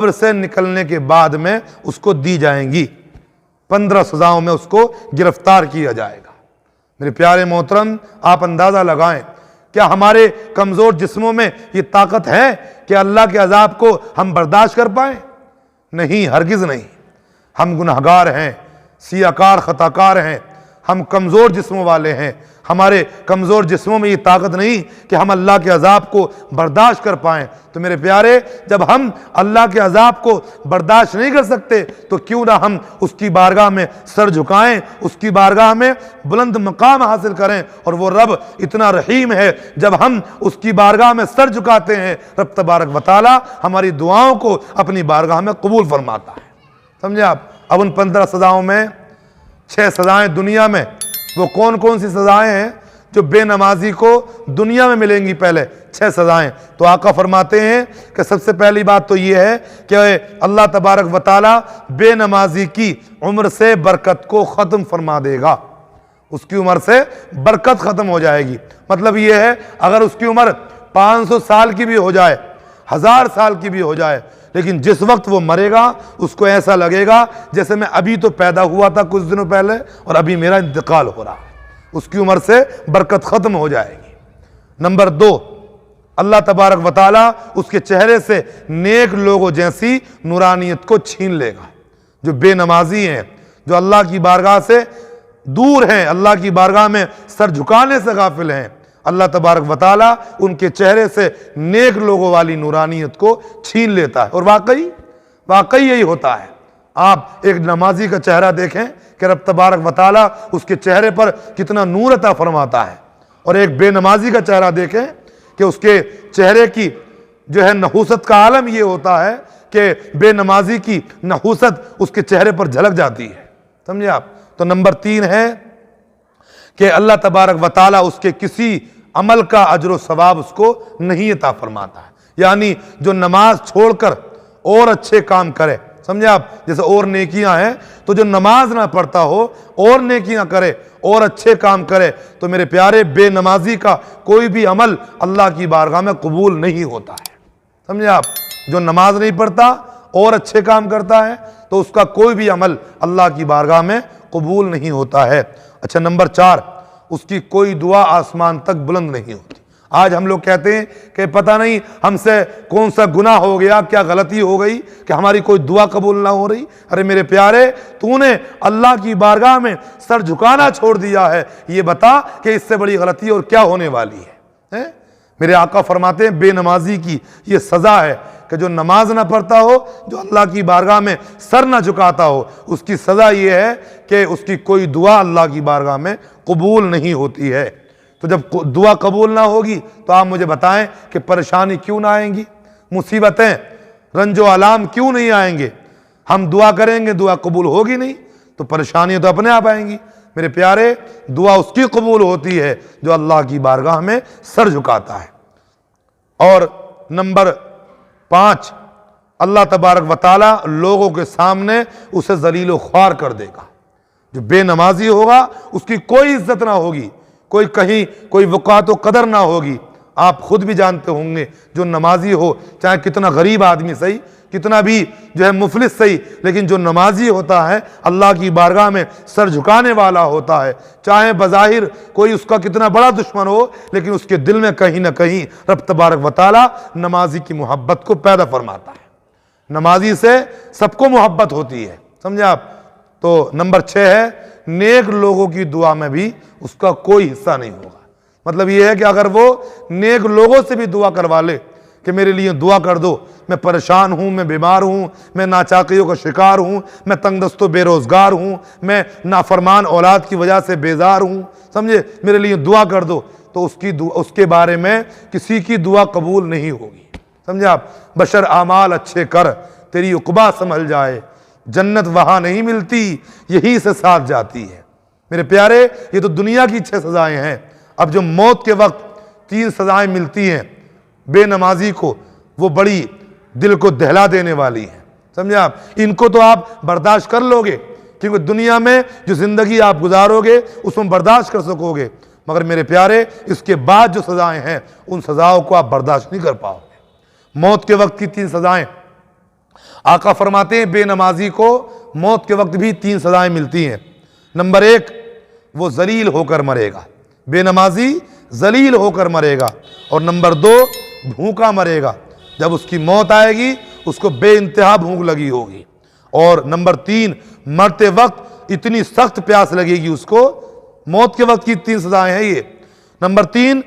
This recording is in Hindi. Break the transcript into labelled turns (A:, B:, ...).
A: कब्र से निकलने के बाद में उसको दी जाएंगी। 15 सजाओं में उसको गिरफ्तार किया जाएगा। मेरे प्यारे मोहतरम, आप अंदाजा लगाएं, क्या हमारे कमजोर जिस्मों में ये ताकत है कि अल्लाह के अजाब को हम बर्दाश्त कर पाए? नहीं, हरगिज नहीं। हम गुनहगार हैं, सियाकार खताकार हैं, हम कमजोर जिस्मों वाले हैं। हमारे कमजोर जिस्मों में ये ताकत नहीं कि हम अल्लाह के अजाब को बर्दाश्त कर पाएं। तो मेरे प्यारे, जब हम अल्लाह के अजाब को बर्दाश्त नहीं कर सकते तो क्यों ना हम उसकी बारगाह में सर झुकाएं, उसकी बारगाह में बुलंद मकाम हासिल करें। और वो रब इतना रहीम है, जब हम उसकी बारगाह में सर झुकाते हैं, रब तबारक व तआला हमारी दुआओं को अपनी बारगाह में कबूल फरमाता है। समझे आप? अब उन 15 सजाओं में 6 सजाएं दुनिया में, वो कौन कौन सी सजाएं हैं जो बेनमाजी को दुनिया में मिलेंगी? पहले 6 सजाएं। तो आका फरमाते हैं कि सबसे पहली बात तो ये है कि अल्लाह तबारक व तआला बेनमाजी की उम्र से बरकत को ख़त्म फरमा देगा। उसकी उम्र से बरकत ख़त्म हो जाएगी। मतलब ये है, अगर उसकी उम्र 500 साल की भी हो जाए, 1000 साल की भी हो जाए, लेकिन जिस वक्त वो मरेगा उसको ऐसा लगेगा जैसे मैं अभी तो पैदा हुआ था कुछ दिनों पहले और अभी मेरा इंतकाल हो रहा है। उसकी उम्र से बरकत ख़त्म हो जाएगी। नंबर 2, अल्लाह तबारक व तआला उसके चेहरे से नेक लोगों जैसी नूरानियत को छीन लेगा। जो बेनमाजी हैं, जो अल्लाह की बारगाह से दूर हैं, अल्लाह की बारगाह में सर झुकाने से गाफिल हैं, अल्लाह तबारक व तआला उनके चेहरे से नेक लोगों वाली नूरानियत को छीन लेता है। और वाकई यही होता है। आप एक नमाजी का चेहरा देखें कि रब तबारक व तआला उसके चेहरे पर कितना नूर अता फरमाता है, और एक बेनमाजी का चेहरा देखें कि उसके चेहरे की जो है नहूसत का आलम ये होता है कि बेनमाजी की नहूसत उसके चेहरे पर झलक जाती है। समझे आप? तो नंबर 3 है कि अल्लाह तबारक व तआला उसके किसी अमल का अजर व सवाब उसको नहीं अता फरमाता है। यानी जो नमाज छोड़कर और अच्छे काम करे, समझे आप? जैसे और नेकियां हैं, तो जो नमाज ना पढ़ता हो और नेकियां करे और अच्छे काम करे, तो मेरे प्यारे, बेनमाजी का कोई भी अमल अल्लाह की बारगाह में कबूल नहीं होता है। समझे आप? जो नमाज नहीं पढ़ता और अच्छे काम करता है तो उसका कोई भी अमल अल्लाह की बारगाह में कबूल नहीं होता है। अच्छा, नंबर 4, उसकी कोई दुआ आसमान तक बुलंद नहीं होती। आज हम लोग कहते हैं कि पता नहीं हमसे कौन सा गुनाह हो गया, क्या गलती हो गई कि हमारी कोई दुआ कबूल ना हो रही। अरे मेरे प्यारे, तूने अल्लाह की बारगाह में सर झुकाना छोड़ दिया है, ये बता कि इससे बड़ी गलती और क्या होने वाली है? मेरे आका फरमाते हैं, बेनमाजी की ये सज़ा है कि जो नमाज ना पढ़ता हो, जो अल्लाह की बारगाह में सर ना झुकाता हो, उसकी सज़ा ये है कि उसकी कोई दुआ अल्लाह की बारगाह में कबूल नहीं होती है। तो जब दुआ कबूल ना होगी तो आप मुझे बताएं कि परेशानी क्यों ना आएंगी, मुसीबतें, रंजो आलाम क्यों नहीं आएंगे? हम दुआ करेंगे, दुआ कबूल होगी नहीं तो परेशानियां तो अपने आप आएंगी। मेरे प्यारे, दुआ उसकी कबूल होती है जो अल्लाह की बारगाह में सर झुकाता है। और नंबर 5, अल्लाह तबारक व तआला लोगों के सामने उसे जलील ख्वार कर देगा। जो बेनमाजी होगा उसकी कोई इज्जत ना होगी, कोई कहीं कोई वक़ात व कदर ना होगी। आप खुद भी जानते होंगे, जो नमाजी हो, चाहे कितना गरीब आदमी सही, कितना भी जो है मुफलिस सही, लेकिन जो नमाजी होता है अल्लाह की बारगाह में सर झुकाने वाला होता है, चाहे बज़ाहिर कोई उसका कितना बड़ा दुश्मन हो, लेकिन उसके दिल में कहीं ना कहीं रब तबारक व तआला नमाजी की मोहब्बत को पैदा फरमाता है। नमाजी से सबको मोहब्बत होती है। समझे आप? तो नंबर 6 है, नेक लोगों की दुआ में भी उसका कोई हिस्सा नहीं होगा। मतलब ये है कि अगर वो नेक लोगों से भी दुआ करवा ले कि मेरे लिए दुआ कर दो, मैं परेशान हूँ, मैं बीमार हूँ, मैं नाचाकियों का शिकार हूँ, मैं तंगदस्तो बेरोज़गार हूँ, मैं नाफरमान औलाद की वजह से बेजार हूँ, समझे, मेरे लिए दुआ कर दो, तो उसके बारे में किसी की दुआ कबूल नहीं होगी। समझे आप? बशर आमाल अच्छे कर, तेरी उक़बा संभल जाए, जन्नत वहाँ नहीं मिलती, यहीं से साथ जाती है। मेरे प्यारे, ये तो दुनिया की 6 सज़ाएँ हैं। अब जो मौत के वक्त 3 सज़ाएँ मिलती हैं बेनमाजी को, वो बड़ी दिल को दहला देने वाली हैं। समझे आप? इनको तो आप बर्दाश्त कर लोगे, क्योंकि दुनिया में जो ज़िंदगी आप गुजारोगे उसमें बर्दाश्त कर सकोगे, मगर मेरे प्यारे, इसके बाद जो सज़ाएँ हैं उन सज़ाओं को आप बर्दाश्त नहीं कर पाओगे। मौत के वक्त की 3 सज़ाएँ, आका फरमाते हैं बेनमाजी को मौत के वक्त भी 3 सजाएं मिलती हैं। नंबर 1, वो जलील होकर मरेगा, बेनमाजी जलील होकर मरेगा। और नंबर 2, भूखा मरेगा, जब उसकी मौत आएगी उसको बेइंतहा भूख लगी होगी। और नंबर 3, मरते वक्त इतनी सख्त प्यास लगेगी उसको। मौत के वक्त की 3 सजाएं हैं ये। नंबर 3,